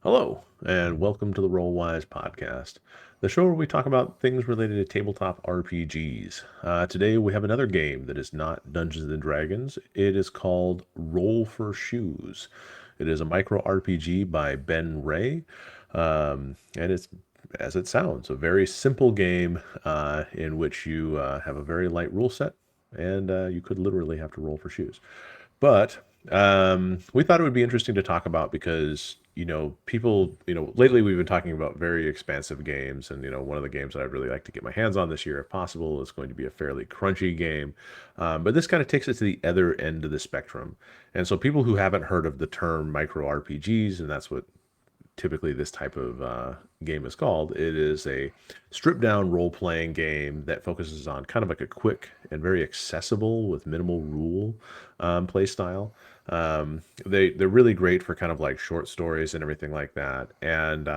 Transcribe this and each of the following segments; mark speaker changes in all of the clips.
Speaker 1: Hello, and welcome to the Rollwise podcast, the show where we talk about things related to tabletop RPGs. Today we have another game that is not Dungeons and Dragons. It is called Roll for Shoes. It is a micro RPG by Ben Wray, and it's as it sounds, a very simple game in which you have a very light rule set, and you could literally have to roll for shoes. But we thought it would be interesting to talk about because, people, lately we've been talking about very expansive games. And, one of the games that I'd really like to get my hands on this year, if possible, is going to be a fairly crunchy game. But this kind of takes it to the other end of the spectrum. And so people who haven't heard of the term micro RPGs, and that's what typically this type of game is called. It is a stripped down role playing game that focuses on kind of like a quick and very accessible with minimal rule play style. They're really great for kind of like short stories and everything like that. And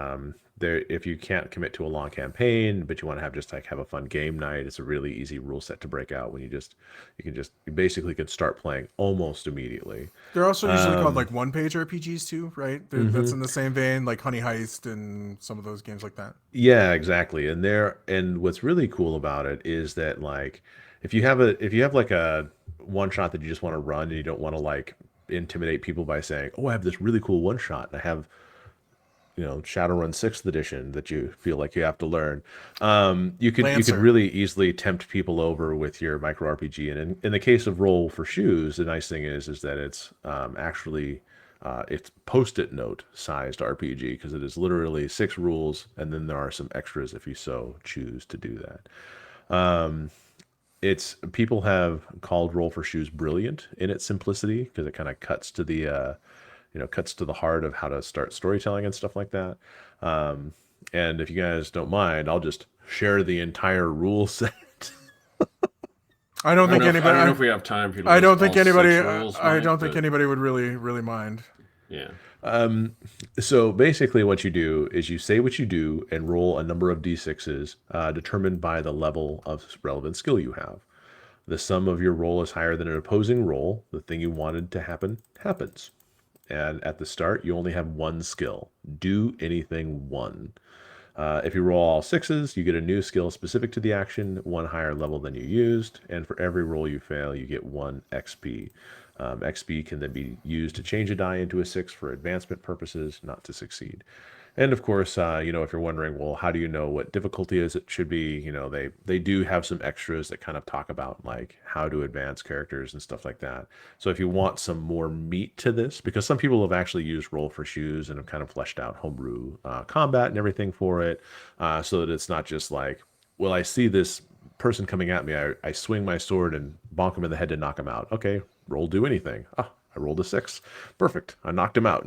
Speaker 1: if you can't commit to a long campaign, but you want to have just like have a fun game night, it's a really easy rule set to break out when you basically can start playing almost immediately.
Speaker 2: They're also usually called
Speaker 1: Um,
Speaker 2: like one-page RPGs too, right? That's
Speaker 1: mhm.
Speaker 2: in the same vein, like Honey Heist and some of those games like that.
Speaker 1: Yeah, exactly. And what's really cool about it is that like if you have like a one shot that you just want to run and you don't want to like intimidate people by saying, "Oh, I have this really cool one shot and I have, Shadowrun 6th edition that you feel like you have to learn." You could
Speaker 2: Lancer.
Speaker 1: really easily tempt people over with your micro RPG. And in the case of Roll for Shoes, the nice thing is that it's actually it's post-it note sized RPG because it is literally 6 rules, and then there are some extras if you so choose to do that. Um, it's People have called Roll for Shoes brilliant in its simplicity because it kind of cuts to the heart of how to start storytelling and stuff like that. Um, and if you guys don't mind, I'll just share the entire rule set.
Speaker 2: I don't think
Speaker 3: I
Speaker 2: anybody.
Speaker 3: don't know if we have time for you to
Speaker 2: I
Speaker 3: list
Speaker 2: don't think
Speaker 3: all
Speaker 2: anybody.
Speaker 3: six rules,
Speaker 2: I
Speaker 3: Mike,
Speaker 2: don't think
Speaker 3: but
Speaker 2: anybody would really mind.
Speaker 3: yeah.
Speaker 1: Um, so basically, what you do is you say what you do and roll a number of d6s determined by the level of relevant skill you have. The sum of your roll is higher than an opposing roll. The thing you wanted to happen happens. And at the start, you only have one skill. Do anything one. If you roll all sixes, you get a new skill specific to the action, one higher level than you used, and for every roll you fail, you get one XP. XP can then be used to change a die into a 6 for advancement purposes, not to succeed. And of course, if you're wondering, well, how do you know what difficulty is it should be? They do have some extras that kind of talk about like how to advance characters and stuff like that. So if you want some more meat to this, because some people have actually used Roll for Shoes and have kind of fleshed out homebrew combat and everything for it, so that it's not just like, well, I see this person coming at me, I swing my sword and bonk him in the head to knock him out. Okay, roll do anything. Ah, I rolled a 6. Perfect. I knocked him out.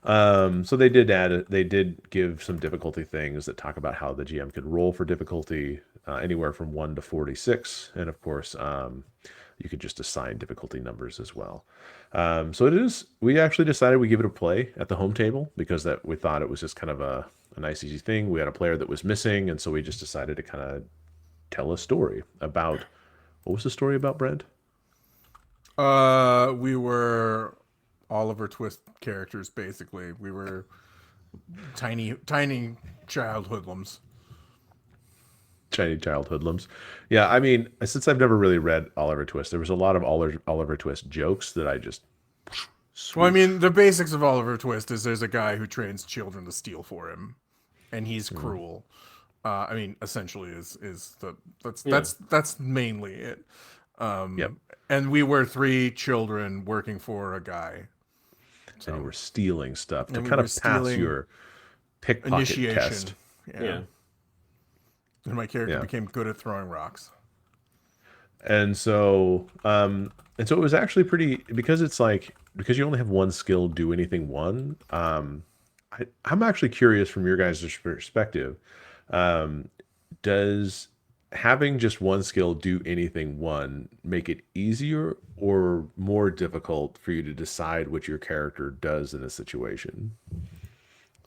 Speaker 1: So they did give some difficulty things that talk about how the GM could roll for difficulty anywhere from 1 to 46. And of course, you could just assign difficulty numbers as well. We actually decided we give it a play at the home table because that we thought it was just kind of a nice, easy thing. We had a player that was missing. And so we just decided to kind of tell a story about what was the story about, Brent?
Speaker 2: We were Oliver Twist characters basically. We were tiny child hoodlums.
Speaker 1: Chinese child hoodlums. Yeah, I mean, since I've never really read Oliver Twist, there was a lot of Oliver Twist jokes that I just
Speaker 2: Well, I
Speaker 1: swoosh.
Speaker 2: mean, the basics of Oliver Twist is there's a guy who trains children to steal for him, and he's
Speaker 1: Mhm.
Speaker 2: cruel. I mean, essentially, is the
Speaker 3: Yeah.
Speaker 2: that's mainly it.
Speaker 1: Yep.
Speaker 2: And we were 3 children working for a guy,
Speaker 1: And you
Speaker 2: so
Speaker 1: were stealing stuff to
Speaker 2: and we
Speaker 1: kind
Speaker 2: were
Speaker 1: of pass
Speaker 2: stealing
Speaker 1: your pickpocket test.
Speaker 2: initiation. Yeah,
Speaker 3: Yeah.
Speaker 2: and my character
Speaker 1: Yeah.
Speaker 2: became good at throwing rocks.
Speaker 1: And so it was actually pretty because it's like because you only have one skill, do anything one. I'm actually curious from your guys' perspective. Um, does having just one skill do anything one make it easier or more difficult for you to decide what your character does in a situation?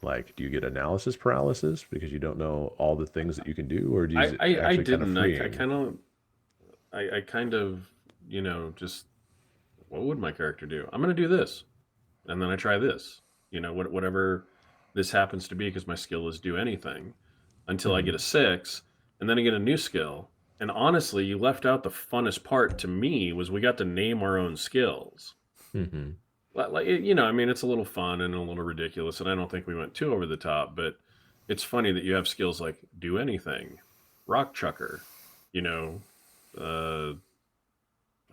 Speaker 1: Like, do you get analysis paralysis because you don't know all the things that you can do, or is it
Speaker 3: I
Speaker 1: actually kind of
Speaker 3: didn't.
Speaker 1: freeing?
Speaker 3: I kind of, just what would my character do? I'm gonna do this, and then I try this. Whatever. this happens to be because my skill is do anything until I
Speaker 1: Mhm.
Speaker 3: get a 6, and then I get a new skill. And honestly, you left out the funnest part to me was we got to name our own skills.
Speaker 1: Mhm.
Speaker 3: Like you know, I mean, it's a little fun and a little ridiculous, and I don't think we went too over the top, but it's funny that you have skills like do anything, rock chucker, you know, I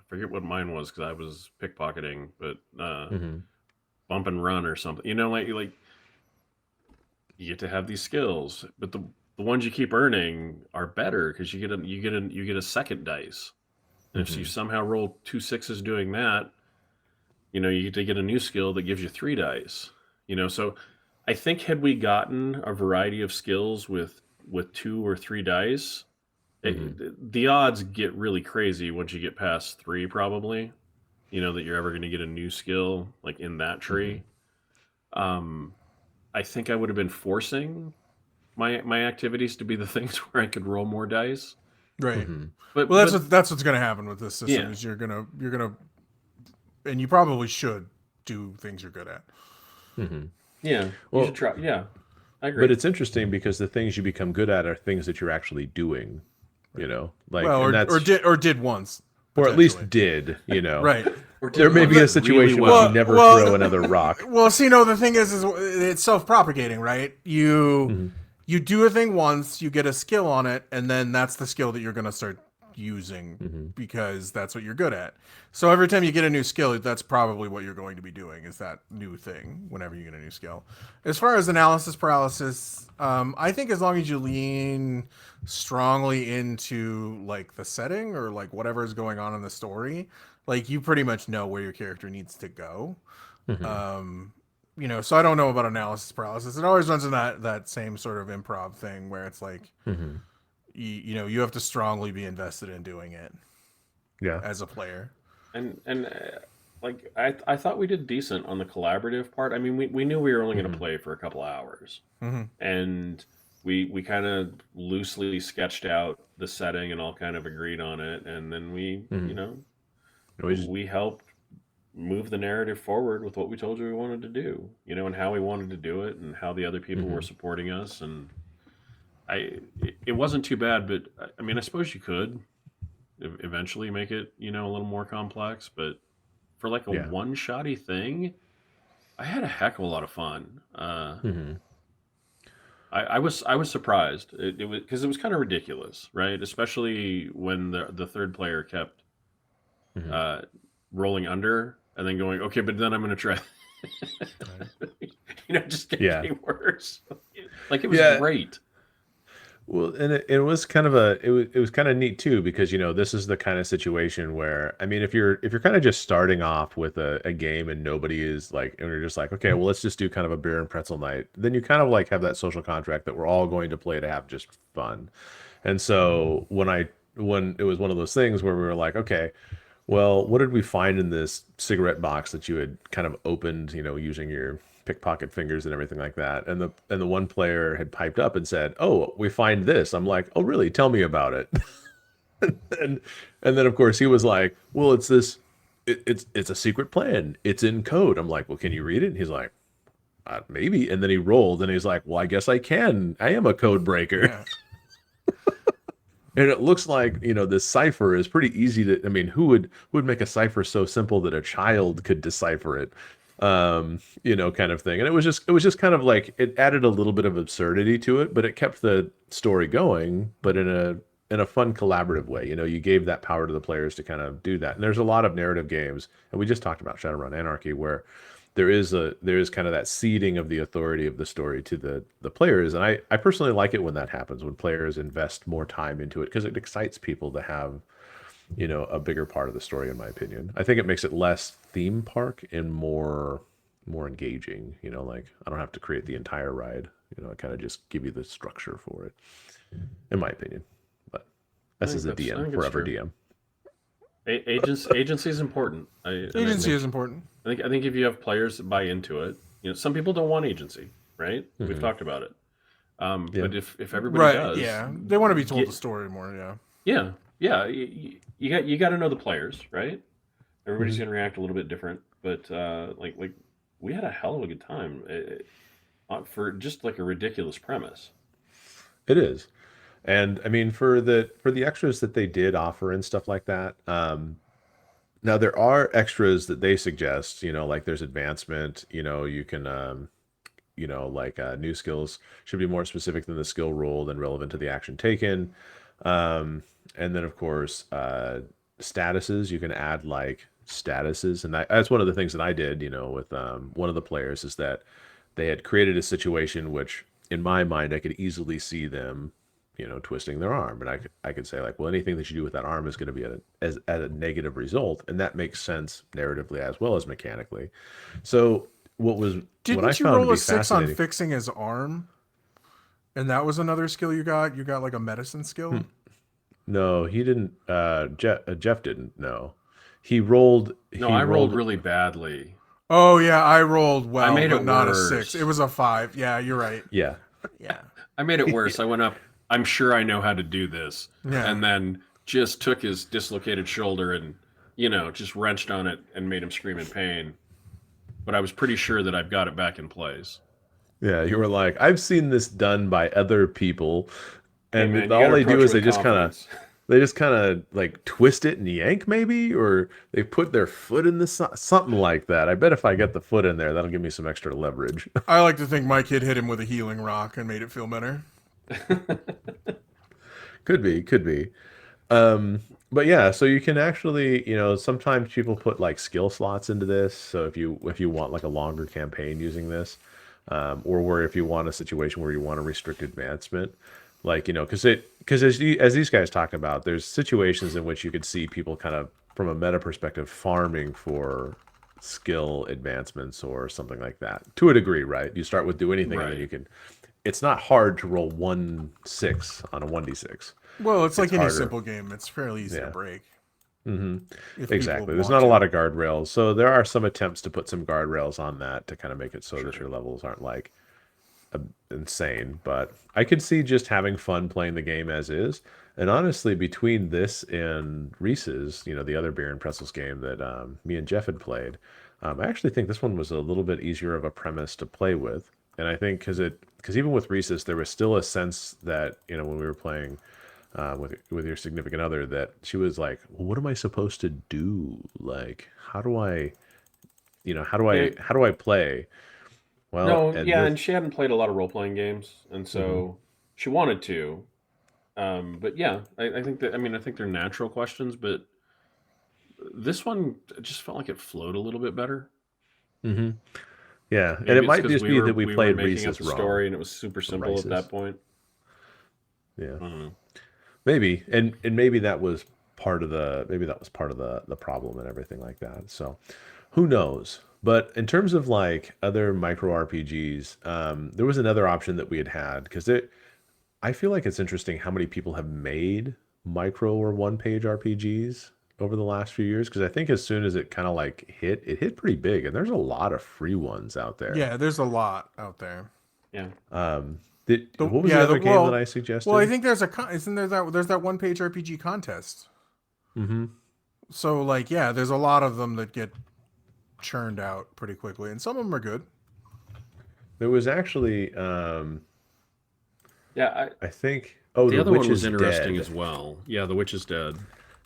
Speaker 3: forget what mine was because I was pickpocketing, but
Speaker 1: Mhm.
Speaker 3: bump and run or something. You know, like you get to have these skills, but the ones you keep earning are better because you get a second dice, and if you
Speaker 1: Mhm.
Speaker 3: somehow roll 2 6s doing that, you know, you get to get a new skill that gives you 3 dice. You know, so I think had we gotten a variety of skills with 2 or 3 dice,
Speaker 1: Mhm.
Speaker 3: the odds get really crazy once you get past 3, probably. You know that you're ever going to get a new skill like in that
Speaker 1: Mhm.
Speaker 3: tree. Um, I think I would have been forcing my activities to be the things where I could roll more dice.
Speaker 2: Right.
Speaker 1: Mhm.
Speaker 2: Well,
Speaker 3: But
Speaker 2: that's what's going to happen with this system
Speaker 3: yeah,
Speaker 2: is you're gonna, and you probably should do things you're good at.
Speaker 1: Mhm.
Speaker 3: yeah, you should
Speaker 1: Well,
Speaker 3: try. Yeah, I
Speaker 1: but
Speaker 3: agree.
Speaker 1: it's interesting because the things you become good at are things that you're actually doing,
Speaker 2: Right.
Speaker 1: like,
Speaker 2: Well,
Speaker 1: and that's,
Speaker 2: or did once
Speaker 1: or at
Speaker 2: potentially.
Speaker 1: least did.
Speaker 2: Right.
Speaker 3: Or
Speaker 1: There
Speaker 3: did
Speaker 1: may be
Speaker 3: once
Speaker 1: a
Speaker 3: really
Speaker 1: situation where you
Speaker 3: well.
Speaker 1: never throw another rock.
Speaker 2: Well, see, no, the thing is it's self-propagating, right?
Speaker 1: Mhm.
Speaker 2: You do a thing once, you get a skill on it, and then that's the skill that you're going to start using
Speaker 1: Mhm.
Speaker 2: because that's what you're good at. So every time you get a new skill, that's probably what you're going to be doing is that new thing whenever you get a new skill. As far as analysis paralysis, I think as long as you lean strongly into like the setting or like whatever is going on in the story, like you pretty much know where your character needs to go.
Speaker 1: Mhm.
Speaker 2: Um, so I don't know about analysis paralysis. It always runs in that same sort of improv thing where it's like
Speaker 1: Mhm.
Speaker 2: you have to strongly be invested in doing it
Speaker 1: Yeah.
Speaker 2: as a player.
Speaker 3: And like I thought we did decent on the collaborative part. I mean, we knew we were only going to
Speaker 1: Mhm.
Speaker 3: play for a couple of hours,
Speaker 2: Mm-hmm.
Speaker 3: and we kind of loosely sketched out the setting and all kind of agreed on it, and then
Speaker 1: Mhm. We just,
Speaker 3: we helped move the narrative forward with what we told you we wanted to do, and how we wanted to do it, and how the other people were
Speaker 1: Mhm.
Speaker 3: supporting us, and it wasn't too bad, but I mean, I suppose you could eventually make it, a little more complex, but for like a
Speaker 1: Yeah.
Speaker 3: one-shotty thing, I had a heck of a lot of fun.
Speaker 1: Mhm.
Speaker 3: I was surprised. It was because it was kind of ridiculous, right? Especially when the third player kept
Speaker 1: Mhm.
Speaker 3: uh, rolling under and then going, okay, but then I'm going to try,
Speaker 2: Right.
Speaker 3: just
Speaker 1: Yeah.
Speaker 3: getting worse. Like it was
Speaker 1: Yeah.
Speaker 3: great.
Speaker 1: Well, and it was kind of it was kind of neat too because this is the kind of situation where, I mean, if you're kind of just starting off with a game and nobody is like, and you're just like, okay, well, let's just do kind of a beer and pretzel night, then you kind of like have that social contract that we're all going to play to have just fun. And so when it was one of those things where we were like, okay, well, what did we find in this cigarette box that you had kind of opened, using your pickpocket fingers and everything like that? And the one player had piped up and said, "Oh, we find this." I'm like, "Oh, really? Tell me about it." and and then of course he was like, "Well, it's this it's a secret plan. It's in code." I'm like, "Well, can you read it?" And he's like, maybe." And then he rolled and he's like, "Well, I guess I can. I am a code breaker."
Speaker 2: Yeah.
Speaker 1: And it looks like, this cipher is pretty easy to, I mean, who would make a cipher so simple that a child could decipher it? Kind of thing. And it was just kind of like it added a little bit of absurdity to it, but it kept the story going, but in a fun collaborative way. You gave that power to the players to kind of do that. And there's a lot of narrative games, and we just talked about Shadowrun Anarchy, where there is kind of that ceding of the authority of the story to the players. And I personally like it when that happens, when players invest more time into it, because it excites people to have a bigger part of the story, in my opinion. I think it makes it less theme park and more engaging. Like, I don't have to create the entire ride. I kind of just give you the structure for it, in my opinion. But
Speaker 3: I
Speaker 1: this
Speaker 3: think
Speaker 1: is a
Speaker 3: that's I
Speaker 1: DM,
Speaker 3: think it's
Speaker 1: forever
Speaker 3: true.
Speaker 1: DM.
Speaker 3: Agency is important. And
Speaker 2: Agency is important.
Speaker 3: I think if you have players that buy into it, some people don't want agency, right? We've
Speaker 1: Hmm.
Speaker 3: talked about it.
Speaker 1: Yeah.
Speaker 3: But if everybody
Speaker 2: Right.
Speaker 3: does,
Speaker 2: Yeah. They want to be told
Speaker 3: get
Speaker 2: the story more. Yeah.
Speaker 3: yeah, yeah, you got to know the players, right? Everybody's
Speaker 1: Hmm.
Speaker 3: gonna react a little bit different, but like we had a hell of a good time. for just like a ridiculous premise.
Speaker 1: It is. And I mean, for the extras that they did offer and stuff like that, now there are extras that they suggest, like there's advancement, you can like new skills should be more specific than the skill rolled and relevant to the action taken. And then of course, statuses, you can add like statuses, and that's one of the things that I did, with one of the players, is that they had created a situation which, in my mind, I could easily see them, twisting their arm, and I could say like, well, anything that you do with that arm is going to be at a negative result, and that makes sense narratively as well as mechanically. So what I
Speaker 2: Didn't you
Speaker 1: found to
Speaker 2: roll
Speaker 1: be
Speaker 2: a 6 on
Speaker 1: fascinating.
Speaker 2: fixing his arm? And that was another skill you got? You got like a medicine skill?
Speaker 1: No, he didn't. Jeff didn't. No,
Speaker 3: No,
Speaker 1: He
Speaker 3: I rolled
Speaker 1: rolled.
Speaker 3: really badly.
Speaker 2: Oh, yeah, I rolled
Speaker 3: I
Speaker 2: well,
Speaker 3: made
Speaker 2: but
Speaker 3: it
Speaker 2: not a 6. It
Speaker 3: worse.
Speaker 2: was a 5. Yeah, you're right.
Speaker 1: Yeah,
Speaker 2: Yeah.
Speaker 3: I made it worse. I went up. I'm sure I know how to do this,
Speaker 2: Yeah.
Speaker 3: and then just took his dislocated shoulder and just wrenched on it and made him scream in pain. But I was pretty sure that I've got it back in place.
Speaker 1: yeah. You were like, I've seen this done by other people,
Speaker 3: Hey
Speaker 1: and
Speaker 3: man, you got
Speaker 1: all
Speaker 3: to
Speaker 1: they do
Speaker 3: approach it
Speaker 1: is
Speaker 3: with confidence.
Speaker 1: they just kind of like twist it and yank, maybe, or they put their foot in the something like that. I bet if I get the foot in there, that'll give me some extra leverage.
Speaker 2: I like to think my kid hit him with a healing rock and made it feel better.
Speaker 1: Could be. But yeah, so you can actually, sometimes people put like skill slots into this. So if you want like a longer campaign using this, or where if you want a situation where you want a restricted advancement, like because as these guys talk about, there's situations in which you could see people kind of from a meta perspective farming for skill advancements or something like that to a degree, right? You start with do anything, and then you
Speaker 3: Right.
Speaker 1: can. It's not hard to roll 1/6 on a 1d6.
Speaker 2: Well, it's
Speaker 1: It's
Speaker 2: like any
Speaker 1: harder.
Speaker 2: simple game. It's fairly easy to
Speaker 1: Yeah.
Speaker 2: break
Speaker 1: Hmm.
Speaker 2: if people
Speaker 1: Exactly. There's
Speaker 2: want
Speaker 1: not a
Speaker 2: to.
Speaker 1: lot of guardrails. So there are some attempts to put some guardrails on that to kind of make it so that
Speaker 3: Sure.
Speaker 1: your levels aren't like insane. But I could see just having fun playing the game as is. And honestly, between this and Reese's, the other beer and pretzels game that me and Jeff had played, I actually think this one was a little bit easier of a premise to play with. And I think because even with Reese's, there was still a sense that when we were playing with your significant other, that she was like, well, what am I supposed to do? Like, how do I,
Speaker 3: Yeah,
Speaker 1: how do I play? Well,
Speaker 3: no,
Speaker 1: and
Speaker 3: yeah,
Speaker 1: this.
Speaker 3: and she hadn't played a lot of role playing games, and
Speaker 1: Hmm.
Speaker 3: so she wanted to. But yeah, I think that I think they're natural questions, but this one just felt like it flowed a little bit better.
Speaker 1: Hmm. Yeah, and it
Speaker 3: Maybe it's
Speaker 1: might
Speaker 3: because
Speaker 1: just
Speaker 3: we
Speaker 1: be
Speaker 3: were
Speaker 1: that we
Speaker 3: we were
Speaker 1: played
Speaker 3: making up
Speaker 1: Reese's
Speaker 3: the
Speaker 1: wrong,
Speaker 3: story and it was super
Speaker 1: or
Speaker 3: simple at
Speaker 1: Rice's.
Speaker 3: that point.
Speaker 1: Yeah,
Speaker 3: I don't know.
Speaker 1: maybe, and maybe that was part of the problem and everything like that. So, who knows? But in terms of like other micro RPGs, there was another option that we had because it. I feel like it's interesting how many people have made micro or one page RPGs over the last few years. Because I think as soon as it kind of like it hit pretty big, and there's a lot of free ones out there.
Speaker 2: Yeah, there's a lot out there.
Speaker 3: Yeah.
Speaker 1: What was the
Speaker 2: Yeah,
Speaker 1: other game that I
Speaker 2: well, I
Speaker 1: suggested?
Speaker 2: think isn't there's that one page RPG contest.
Speaker 1: Hmm.
Speaker 2: So like, yeah, there's a lot of them that get churned out pretty quickly, and some of them are good.
Speaker 1: There was actually,
Speaker 3: Yeah,
Speaker 1: I think, oh,
Speaker 3: the
Speaker 1: The
Speaker 3: other one
Speaker 1: Witch
Speaker 3: was
Speaker 1: is
Speaker 3: interesting
Speaker 1: Dead.
Speaker 3: as well. Yeah, The Witch is Dead.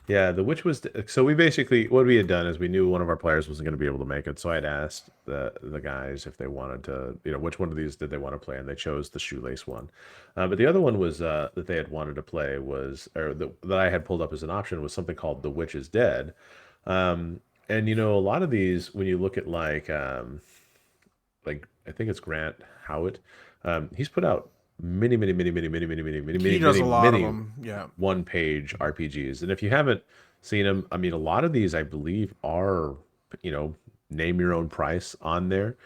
Speaker 1: Yeah, the witch was so we basically what we had done is we knew one of our players wasn't going to be able to make it, so I'd asked the guys if they wanted to, which one of these did they want to play, and they chose the shoelace one. But the other one was that they had wanted to play was, or that I had pulled up as an option was something called The Witch is Dead. And a lot of these when you look at like I think it's Grant Howitt, he's put out
Speaker 2: He does a lot of
Speaker 1: many
Speaker 2: them. Yeah.
Speaker 1: one page RPGs. And if you haven't seen them, I mean, a lot of these I believe are, you know, name your own price on there.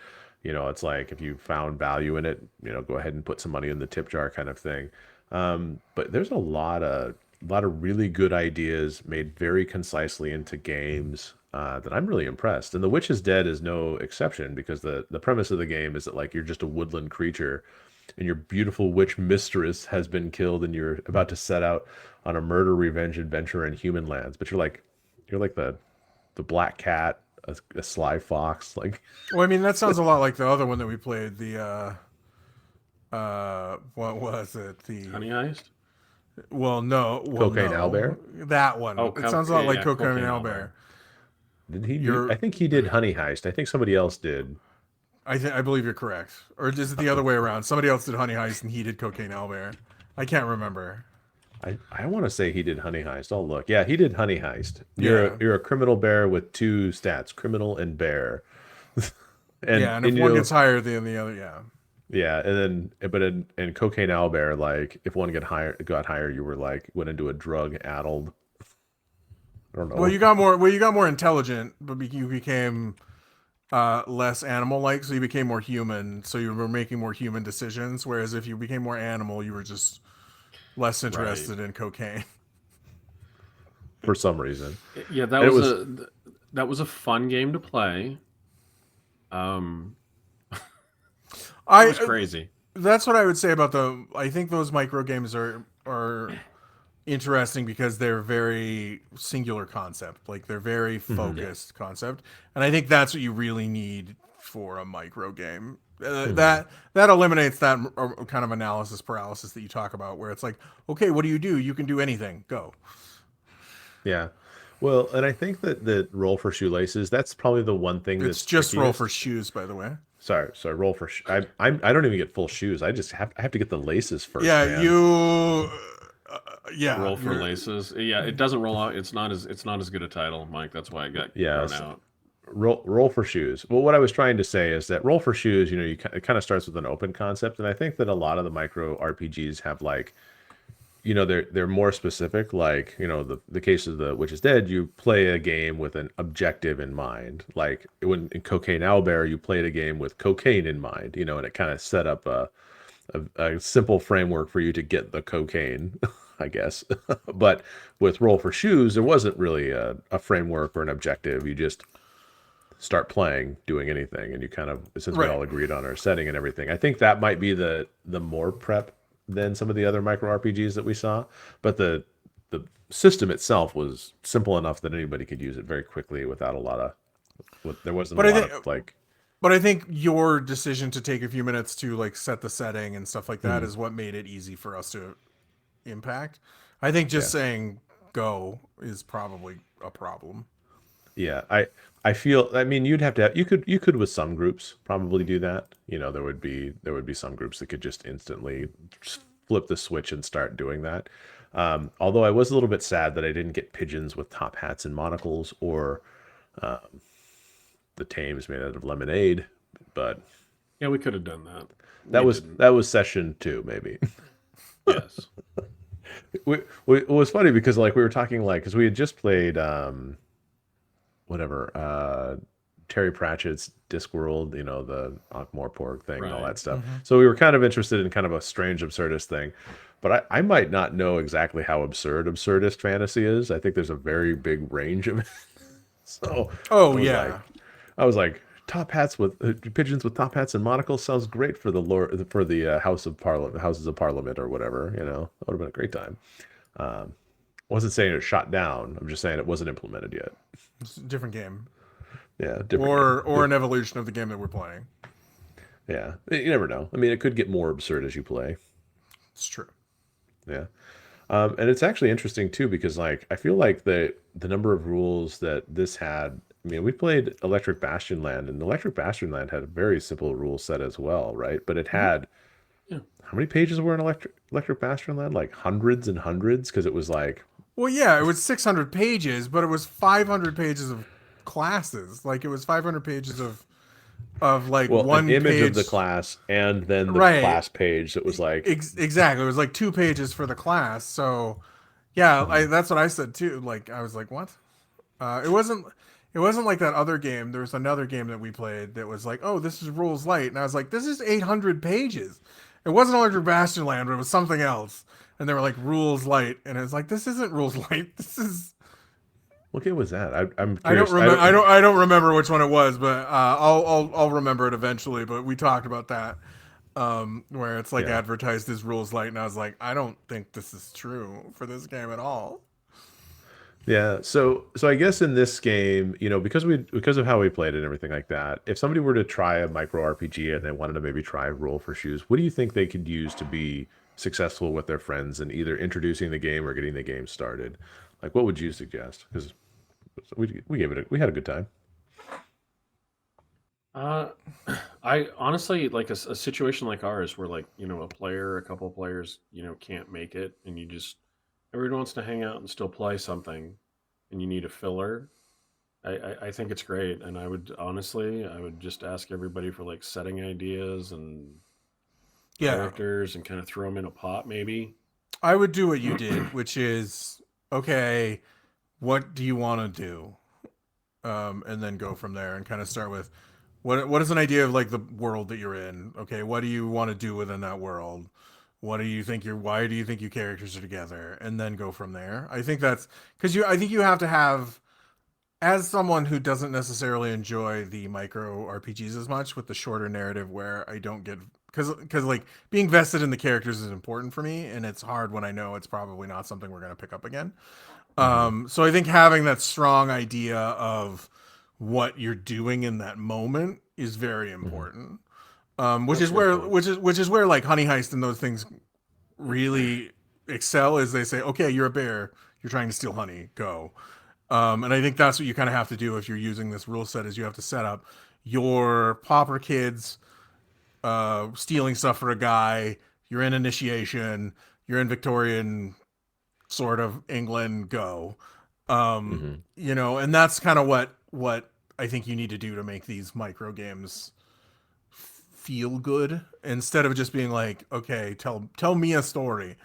Speaker 1: It's like if you found value in it, go ahead and put some money in the tip jar kind of thing. But there's a lot of really good ideas made very concisely into games that I'm really impressed. And The Witch is Dead is no exception because the premise of the game is that like you're just a woodland creature and your beautiful witch mistress has been killed and you're about to set out on a murder revenge adventure in human lands. But you're like the black cat, a sly fox, like
Speaker 2: Well, I mean, that sounds a lot like the other one that we played, the what was it? The
Speaker 3: Honey Heist.
Speaker 1: Cocaine
Speaker 2: no,
Speaker 1: Owlbear?
Speaker 2: that one.
Speaker 3: Oh,
Speaker 2: It sounds a lot like
Speaker 3: yeah,
Speaker 2: Cocaine
Speaker 3: Cocaine
Speaker 2: Owlbear.
Speaker 3: Owlbear.
Speaker 1: Did he do? I
Speaker 2: You're,
Speaker 1: think he did Honey Heist. I think somebody else did.
Speaker 2: I believe you're correct, or is it the other way around? Somebody else did Honey Heist and he did Cocaine Owlbear. I can't remember.
Speaker 1: I want to say he did Honey Heist. I'll look. Yeah, he did Honey Heist.
Speaker 2: Yeah,
Speaker 1: You're a criminal bear with two stats: criminal and bear.
Speaker 2: yeah, and if
Speaker 1: you
Speaker 2: one
Speaker 1: know,
Speaker 2: gets higher than the other, yeah.
Speaker 1: yeah, and then but in Cocaine Owlbear, like if one got higher, you were like went into a drug addled. I don't
Speaker 2: Well,
Speaker 1: know.
Speaker 2: you got more intelligent, but you became less animal like, so you became more human, so you were making more human decisions, whereas if you became more animal, you were just less
Speaker 3: Right.
Speaker 2: interested in cocaine.
Speaker 1: For some reason.
Speaker 3: Yeah,
Speaker 1: And it was
Speaker 3: that was a fun game to play. Um, it was
Speaker 2: I
Speaker 3: crazy.
Speaker 2: That's what I would say about I think those micro games are interesting because they're very singular concept, like they're very
Speaker 1: mhm,
Speaker 3: Yeah.
Speaker 2: focused concept, and I think that's what you really need for a micro game.
Speaker 1: mhm.
Speaker 2: That eliminates that kind of analysis paralysis that you talk about, where it's like, okay, what do? You can do anything. Go.
Speaker 1: Yeah. Well, and I think that the roll for shoelaces, that's probably the one thing
Speaker 2: It's
Speaker 1: that's
Speaker 2: just roll for
Speaker 1: trickiest.
Speaker 2: shoes, by the way.
Speaker 1: Sorry, roll for I don't even get full shoes. I have to get the laces first,
Speaker 2: Yeah,
Speaker 1: man.
Speaker 2: yeah,
Speaker 3: Roll for laces. Yeah, it doesn't roll out. It's not as good a title, Mike. That's why I got
Speaker 1: Yeah,
Speaker 3: thrown out.
Speaker 1: roll for shoes. Well, what I was trying to say is that roll for shoes, it kind of starts with an open concept, and I think that a lot of the micro RPGs have like, they're more specific. Like, the case of the Witch is Dead, you play a game with an objective in mind. Like when in Cocaine Owlbear, you played a game with cocaine in mind, and it kind of set up a simple framework for you to get the cocaine, I guess. But with Roll for Shoes, there wasn't really a framework or an objective. You just start playing, doing anything, and you kind of, since we
Speaker 2: right.
Speaker 1: all agreed on our setting and everything, I think that might be the more prep than some of the other micro RPGs that we saw. But the system itself was simple enough that anybody could use it very quickly without a lot of. There wasn't a
Speaker 2: But I
Speaker 1: lot
Speaker 2: think
Speaker 1: of like.
Speaker 2: But I think your decision to take a few minutes to like set the setting and stuff like that
Speaker 1: Mhm,
Speaker 2: is what made it easy for us to impact. I think just
Speaker 1: yeah.
Speaker 2: saying go is probably a problem.
Speaker 1: Yeah, I feel. I mean, you'd have to. You could with some groups probably do that. There would be some groups that could just instantly just flip the switch and start doing that. Although I was a little bit sad that I didn't get pigeons with top hats and monocles, or the tames made out of lemonade. But
Speaker 3: Yeah, we could have done that.
Speaker 1: that
Speaker 3: We
Speaker 1: was
Speaker 3: didn't.
Speaker 1: that was session two, maybe.
Speaker 3: Yes.
Speaker 1: It was funny because like we were talking like because we had just played whatever Terry Pratchett's Discworld, the Ankh-Morpork thing and all
Speaker 3: Right.
Speaker 1: that stuff.
Speaker 2: Mm-hmm.
Speaker 1: So we were kind of interested in kind of a strange absurdist thing, but I might not know exactly how absurdist fantasy is. I think there's a very big range of it. So I
Speaker 2: Oh
Speaker 1: was like,
Speaker 2: yeah,
Speaker 1: I was like, top hats with pigeons with top hats and monocles sounds great for the lord for the Houses of Parliament or whatever. That would have been a great time. Wasn't saying it shot down. I'm just saying it wasn't implemented yet.
Speaker 2: it's a different game,
Speaker 1: Yeah, different game.
Speaker 2: or an evolution of the game that we're playing.
Speaker 1: Yeah, you never know. I mean, it could get more absurd as you play.
Speaker 2: It's true.
Speaker 1: Yeah, and it's actually interesting too because like I feel like the number of rules that this had. I mean, we played Electric Bastion Land, and Electric Bastion Land had a very simple rule set as well, right? But it
Speaker 2: Mm-hmm.
Speaker 1: had
Speaker 3: Yeah.
Speaker 1: how many pages were in Electric Bastion Land? Like hundreds and hundreds, because it was like
Speaker 2: Well, yeah, it was 600 pages, but it was 500 pages of classes. Like it was 500 pages of like
Speaker 1: well, an
Speaker 2: one
Speaker 1: image of the
Speaker 2: page.
Speaker 1: class and then the
Speaker 2: Right.
Speaker 1: class page that was like,
Speaker 2: Exactly. It was like 2 pages for the class. So, yeah,
Speaker 1: mhm.
Speaker 2: that's what I said too. Like I was like, what? It wasn't. It wasn't like that other game. There was another game that we played that was like, oh, this is rules light, and I was like, this is 800 pages. It wasn't Electric Bastion Land, but it was something else. And they were like rules light, and it was like, this isn't rules light. This is.
Speaker 1: What game was that? I'm
Speaker 2: I don't
Speaker 1: curious. I
Speaker 2: remember.
Speaker 1: don't.
Speaker 2: I don't remember which one it was, but I'll remember it eventually. But we talked about that, where it's like
Speaker 1: Yeah.
Speaker 2: advertised as rules light, and I was like, I don't think this is true for this game at all.
Speaker 1: Yeah. So I guess in this game, because of how we played it and everything like that, if somebody were to try a micro RPG and they wanted to maybe try roll for shoes, what do you think they could use to be successful with their friends in either introducing the game or getting the game started? Like, what would you suggest? Because we had a good time.
Speaker 3: Uh, I honestly like a situation like ours where like a couple of players can't make it, and everyone wants to hang out and still play something, and you need a filler. I think it's great, and I would just ask everybody for like setting ideas and
Speaker 2: Yeah,
Speaker 3: characters and kind of throw them in a pot maybe.
Speaker 2: I would do what you did, which is okay. What do you want to do? And then go from there and kind of start with what is an idea of like the world that you're in? Okay, what do you want to do within that world? What do you think your why do you think your characters are together? And then go from there. I think that's because I think you have to have, as someone who doesn't necessarily enjoy the micro RPGs as much with the shorter narrative where I don't get because like being vested in the characters is important for me, and it's hard when I know it's probably not something we're going to pick up again.
Speaker 1: Hmm.
Speaker 2: So I think having that strong idea of what you're doing in that moment is very
Speaker 1: Hmm.
Speaker 2: important. Which
Speaker 3: That's
Speaker 2: is
Speaker 3: a good
Speaker 2: where
Speaker 3: point.
Speaker 2: like Honey Heist and those things really excel. Is they say, okay, you're a bear, you're trying to steal honey, go. And I think that's what you kind of have to do if you're using this rule set. Is you have to set up your pauper kids stealing stuff for a guy. You're in initiation. You're in Victorian sort of England, go.
Speaker 1: Hmm.
Speaker 2: And that's kind of what I think you need to do to make these micro games feel good instead of just being like, okay, tell me a story.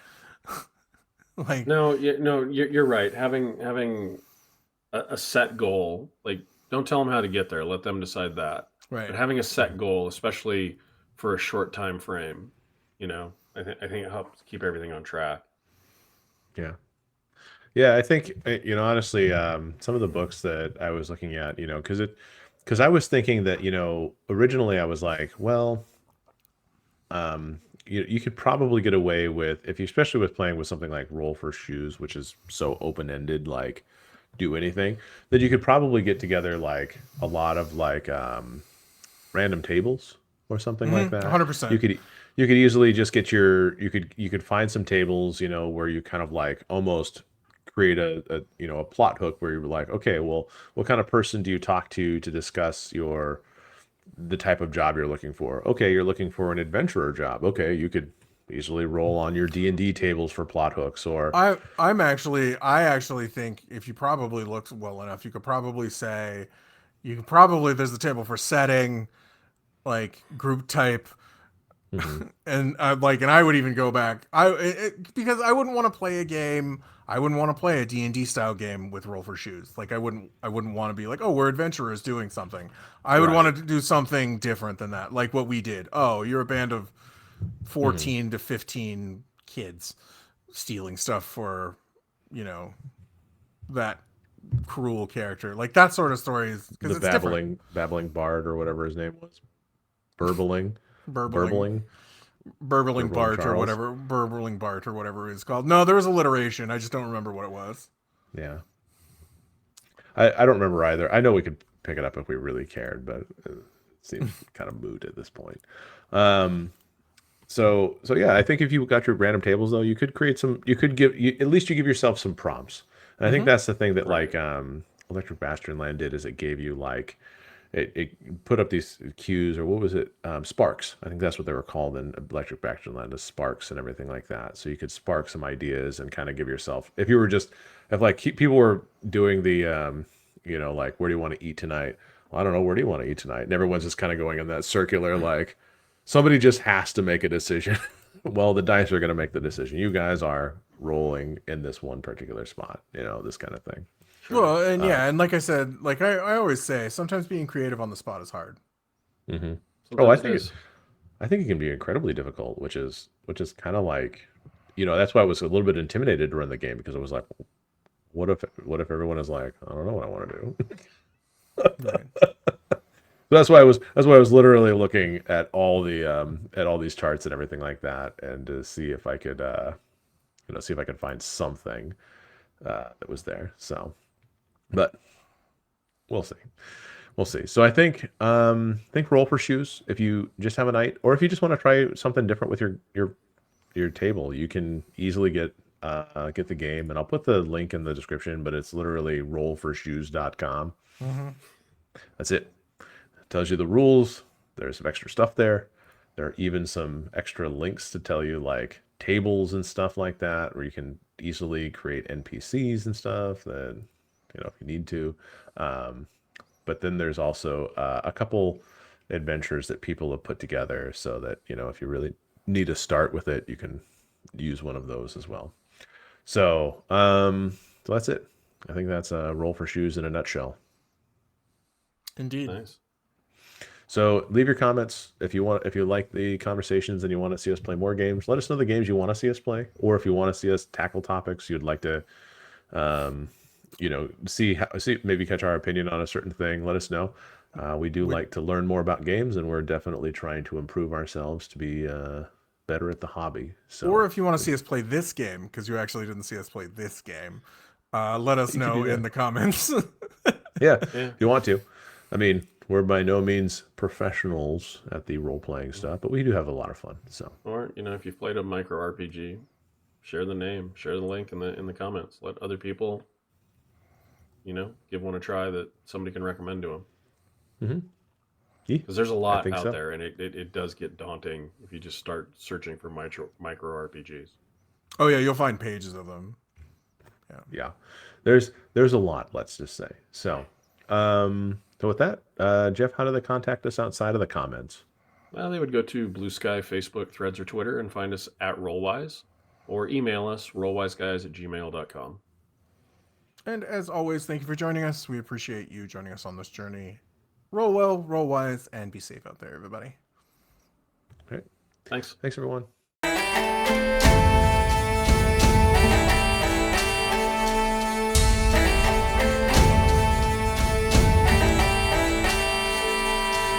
Speaker 2: Like,
Speaker 3: No, no, you're right. Having a set goal, like don't tell them how to get there. Let them decide that.
Speaker 2: right.
Speaker 3: But having a set goal, especially for a short time frame, I think it helps keep everything on track.
Speaker 1: Yeah. Yeah, I think honestly, some of the books that I was looking at, because I was thinking that originally I was like, well, you could probably get away with if you, especially with playing with something like Roll for Shoes, which is so open ended, like do anything, that you could probably get together like a lot of like random tables or something like
Speaker 2: Mm-hmm.
Speaker 1: that.
Speaker 2: 100%.
Speaker 1: You could easily just get you could find some tables, where you kind of like almost create a plot hook where you're like, okay, well, what kind of person do you talk to discuss the type of job you're looking for? Okay, you're looking for an adventurer job. Okay, you could easily roll on your D&D tables for plot hooks or
Speaker 2: I actually think if you probably looked well enough, you could probably there's the table for setting, like group type,
Speaker 1: Mhm.
Speaker 2: and I would even go back because I wouldn't want to play a game. I wouldn't want to play a D&D style game with roll for shoes. Like I wouldn't want to be like, oh, we're adventurers doing something. I would
Speaker 3: Right.
Speaker 2: want to do something different than that, like what we did. Oh, you're a band of
Speaker 1: Mhm.
Speaker 2: 14 to 15 kids stealing stuff for, you know, that cruel character. Like that sort of story is because
Speaker 1: The
Speaker 2: it's different.
Speaker 1: babbling bard or whatever his name was. Burbling,
Speaker 2: Burbling
Speaker 1: burbling,
Speaker 2: burbling
Speaker 1: burbling
Speaker 2: Bart or
Speaker 1: Charles.
Speaker 2: whatever, burbling Bart or whatever it's called. No, there was alliteration. I just don't remember what it was.
Speaker 1: Yeah. I don't remember either. I know we could pick it up if we really cared, but it seems kind of moot at this point. Um, so yeah, I think if you got your random tables though, you could create some. You could at least you give yourself some prompts, and I think
Speaker 2: Mm-hmm.
Speaker 1: that's the thing that
Speaker 3: Right.
Speaker 1: like Electric Bastard Land did is it gave you like it put up these cues or what was it sparks. I think that's what they were called in Electric Bastard Land, is sparks and everything like that. So you could spark some ideas and kind of give yourself if you were just if like people were doing the like where do you want to eat tonight? Well, I don't know, where do you want to eat tonight? And everyone's just kind of going in that circular like somebody just has to make a decision. Well, the dice are going to make the decision. You guys are rolling in this one particular spot, this kind of thing.
Speaker 3: Sure.
Speaker 2: Well, and
Speaker 1: Um,
Speaker 2: yeah, and like I said, like I always say, sometimes being creative on the spot is hard.
Speaker 1: hmm Oh,
Speaker 3: Sometimes it is.
Speaker 1: I think it can be incredibly difficult, which is kind of like, that's why I was a little bit intimidated to run the game because I was like, what if everyone is like, I don't know what I want to do.
Speaker 2: Right.
Speaker 1: That's why I was literally looking at all these charts and everything like that, and to see if I could see if I could find something. that was there. So, but we'll see. We'll see. So I think roll for shoes if you just have a night, or if you just want to try something different with your table, you can easily get the game, and I'll put the link in the description, but it's literally rollforshoes.com.
Speaker 2: Mm-hmm.
Speaker 1: That's it. It tells you the rules. There's some extra stuff there. There are even some extra links to tell you like tables and stuff like that, where you can easily create NPCs and stuff that, if you need to. But then there's also a couple adventures that people have put together so that, if you really need to start with it, you can use one of those as well. So that's it. I think that's a roll for shoes in a nutshell.
Speaker 2: Indeed.
Speaker 3: Nice.
Speaker 1: So leave your comments if you like the conversations and you want to see us play more games. Let us know the games you want to see us play, or if you want to see us tackle topics you'd like to, see maybe catch our opinion on a certain thing. Let us know. We do like to learn more about games, and we're definitely trying to improve ourselves to be better at the hobby. So,
Speaker 2: or if you want to see us play this game, because you actually didn't see us play this game, let us
Speaker 1: You could
Speaker 2: know
Speaker 1: do that.
Speaker 2: in the comments.
Speaker 1: yeah,
Speaker 3: Yeah.
Speaker 1: if you want to. I mean, we're by no means professionals at the role-playing stuff, but we do have a lot of fun. So,
Speaker 3: Or if you've played a micro RPG, share the name, share the link in the comments. Let other people, give one a try that somebody can recommend to them. Because there's a lot
Speaker 1: think
Speaker 3: out
Speaker 1: so.
Speaker 3: there, and it does get daunting if you just start searching for micro RPGs.
Speaker 2: Oh yeah, you'll find pages of them.
Speaker 1: Yeah, there's a lot. Let's just say. So with that, Jeff, how do they contact us outside of the comments?
Speaker 3: Well, they would go to Blue Sky, Facebook, Threads, or Twitter and find us at Rollwise, or email us, rollwiseguys@gmail.com.
Speaker 2: And as always, thank you for joining us. We appreciate you joining us on this journey. Roll well, roll wise, and be safe out there, everybody.
Speaker 1: All right.
Speaker 3: Thanks.
Speaker 1: Thanks, everyone.